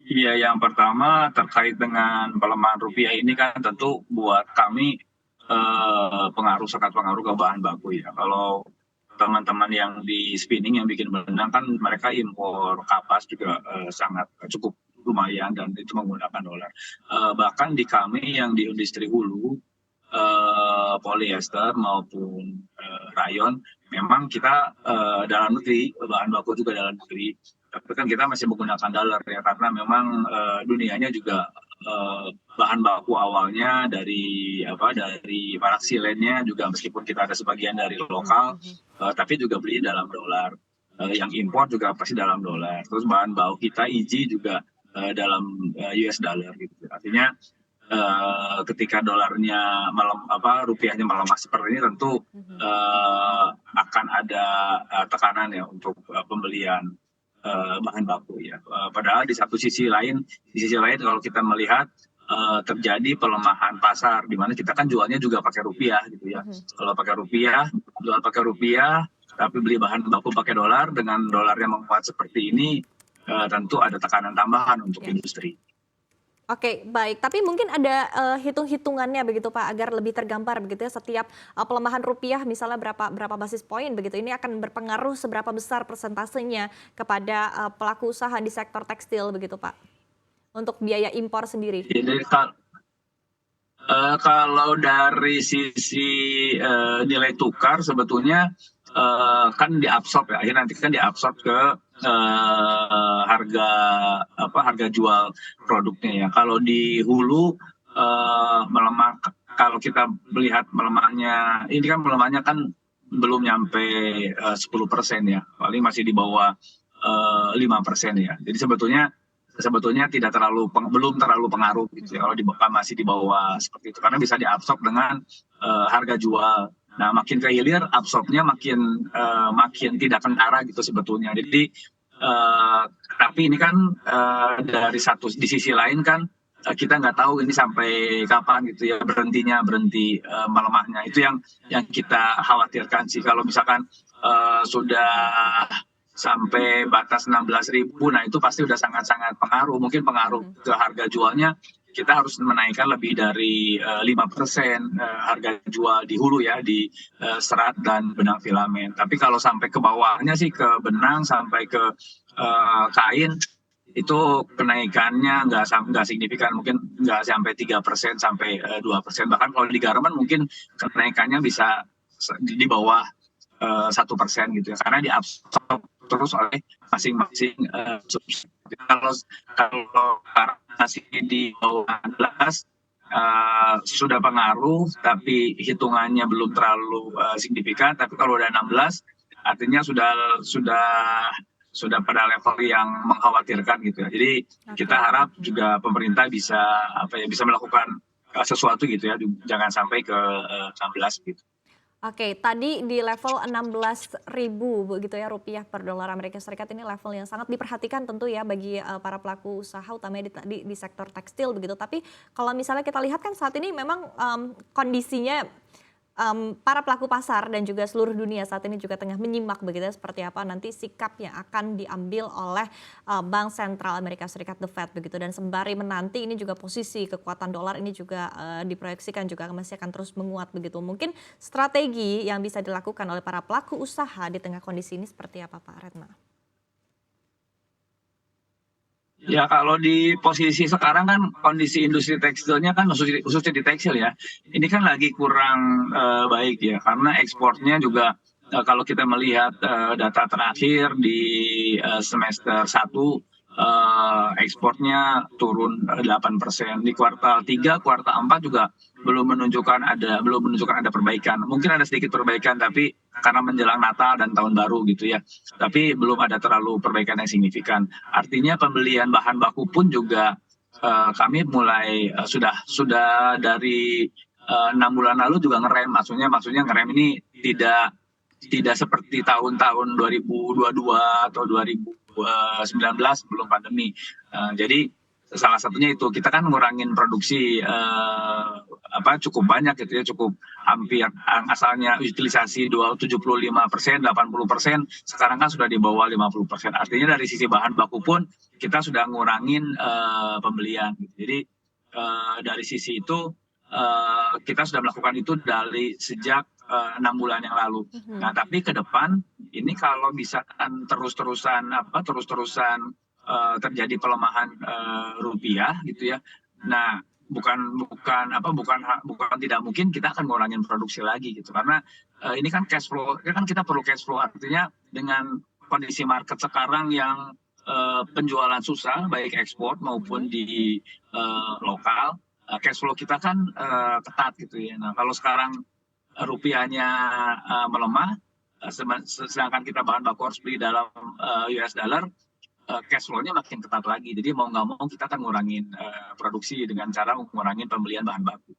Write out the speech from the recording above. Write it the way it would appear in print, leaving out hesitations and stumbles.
Iya, yang pertama terkait dengan pelemahan rupiah ini kan tentu buat kami sangat pengaruh ke bahan baku ya. Kalau teman-teman yang di spinning yang bikin benang kan mereka impor kapas juga sangat cukup lumayan dan itu menggunakan dolar. Bahkan di kami yang di industri hulu polyester maupun rayon memang kita dalam negeri bahan baku juga dalam negeri tapi kan kita masih menggunakan dolar ya karena memang dunianya juga bahan baku awalnya dari paraksilennya juga meskipun kita ada sebagian dari lokal tapi juga beli dalam dolar. Yang impor juga pasti dalam dolar terus bahan baku kita IG juga dalam US dollar gitu artinya ketika dolarnya rupiahnya melemah seperti ini tentu akan ada tekanan ya untuk pembelian bahan baku ya. Padahal di sisi lain kalau kita melihat terjadi pelemahan pasar di mana kita kan jualnya juga pakai rupiah gitu ya. Kalau jual pakai rupiah tapi beli bahan baku pakai dolar dengan dolarnya menguat seperti ini tentu ada tekanan tambahan untuk industri. Oke, baik. Tapi mungkin ada hitung-hitungannya begitu Pak, agar lebih tergambar begitu ya setiap pelemahan rupiah misalnya berapa basis poin begitu. Ini akan berpengaruh seberapa besar persentasenya kepada pelaku usaha di sektor tekstil begitu Pak, untuk biaya impor sendiri. Jadi kalau dari sisi nilai tukar sebetulnya kan diabsorb ya, akhirnya nanti kan diabsorb ke harga jual produknya ya. Kalau di hulu melemah, kalau kita melihat melemahnya, ini kan melemahnya kan belum nyampe 10% ya, paling masih di bawah 5% ya. Jadi sebetulnya belum terlalu pengaruh gitu ya kalau masih di bawah seperti itu karena bisa diabsorb dengan harga jual. Nah, makin ke hilir absorbnya makin tidak kentara gitu sebetulnya. Jadi tapi ini kan di sisi lain kan kita nggak tahu ini sampai kapan gitu ya berhenti melemahnya. Itu yang kita khawatirkan sih kalau misalkan sudah sampai batas 16.000, nah itu pasti udah sangat-sangat pengaruh. Mungkin pengaruh ke harga jualnya kita harus menaikkan lebih dari 5% harga jual di hulu ya, di serat dan benang filamen. Tapi kalau sampai ke bawahnya sih ke benang sampai ke kain itu kenaikannya nggak signifikan, mungkin nggak sampai 3% sampai 2%. Bahkan kalau di garment mungkin kenaikannya bisa di bawah 1% gitu ya, karena diabsorb terus oleh masing-masing subsidi. Kalau masih di bawah 16 sudah pengaruh, tapi hitungannya belum terlalu signifikan. Tapi kalau udah 16, artinya sudah pada level yang mengkhawatirkan gitu ya. Jadi kita harap juga pemerintah bisa melakukan sesuatu gitu ya, jangan sampai ke 16 gitu. Oke, tadi di level 16.000 begitu ya rupiah per dolar Amerika Serikat, ini level yang sangat diperhatikan tentu ya bagi para pelaku usaha utamanya di sektor tekstil begitu. Tapi kalau misalnya kita lihat kan saat ini memang kondisinya para pelaku pasar dan juga seluruh dunia saat ini juga tengah menyimak begitu ya, seperti apa nanti sikap yang akan diambil oleh Bank Sentral Amerika Serikat The Fed begitu, dan sembari menanti ini juga posisi kekuatan dolar ini juga diproyeksikan juga masih akan terus menguat begitu. Mungkin strategi yang bisa dilakukan oleh para pelaku usaha di tengah kondisi ini seperti apa Pak Redma? Ya kalau di posisi sekarang kan kondisi industri tekstilnya kan khususnya di tekstil ya, ini kan lagi kurang baik ya karena ekspornya juga kalau kita melihat data terakhir di semester 1 ekspornya turun 8%. Di kuartal 3, kuartal 4 juga belum menunjukkan ada perbaikan. Mungkin ada sedikit perbaikan tapi karena menjelang Natal dan tahun baru gitu ya. Tapi belum ada terlalu perbaikan yang signifikan. Artinya pembelian bahan baku pun juga kami mulai sudah dari 6 bulan lalu juga ngerem. Maksudnya ngerem ini tidak seperti tahun-tahun 2022 atau 2019 sebelum pandemi. Jadi salah satunya itu kita kan ngurangin produksi cukup banyak gitu ya, cukup hampir asalnya utilisasi 75%, 80%, sekarang kan sudah di bawah 50%. Artinya dari sisi bahan baku pun kita sudah ngurangin pembelian. Gitu. Jadi dari sisi itu kita sudah melakukan itu dari sejak 6 bulan yang lalu. Nah, tapi ke depan ini kalau misalkan terus-terusan terjadi pelemahan rupiah gitu ya. Nah, bukan tidak mungkin kita akan ngurangin produksi lagi gitu, karena ini kan cash flow, kan kita perlu cash flow, artinya dengan kondisi market sekarang yang penjualan susah baik ekspor maupun di lokal, cash flow kita kan ketat gitu ya. Nah, kalau sekarang rupiahnya melemah, sedangkan kita bahan baku harus beli dalam US dollar, cash flow-nya makin ketat lagi. Jadi mau nggak mau kita akan ngurangin produksi dengan cara ngurangin pembelian bahan baku.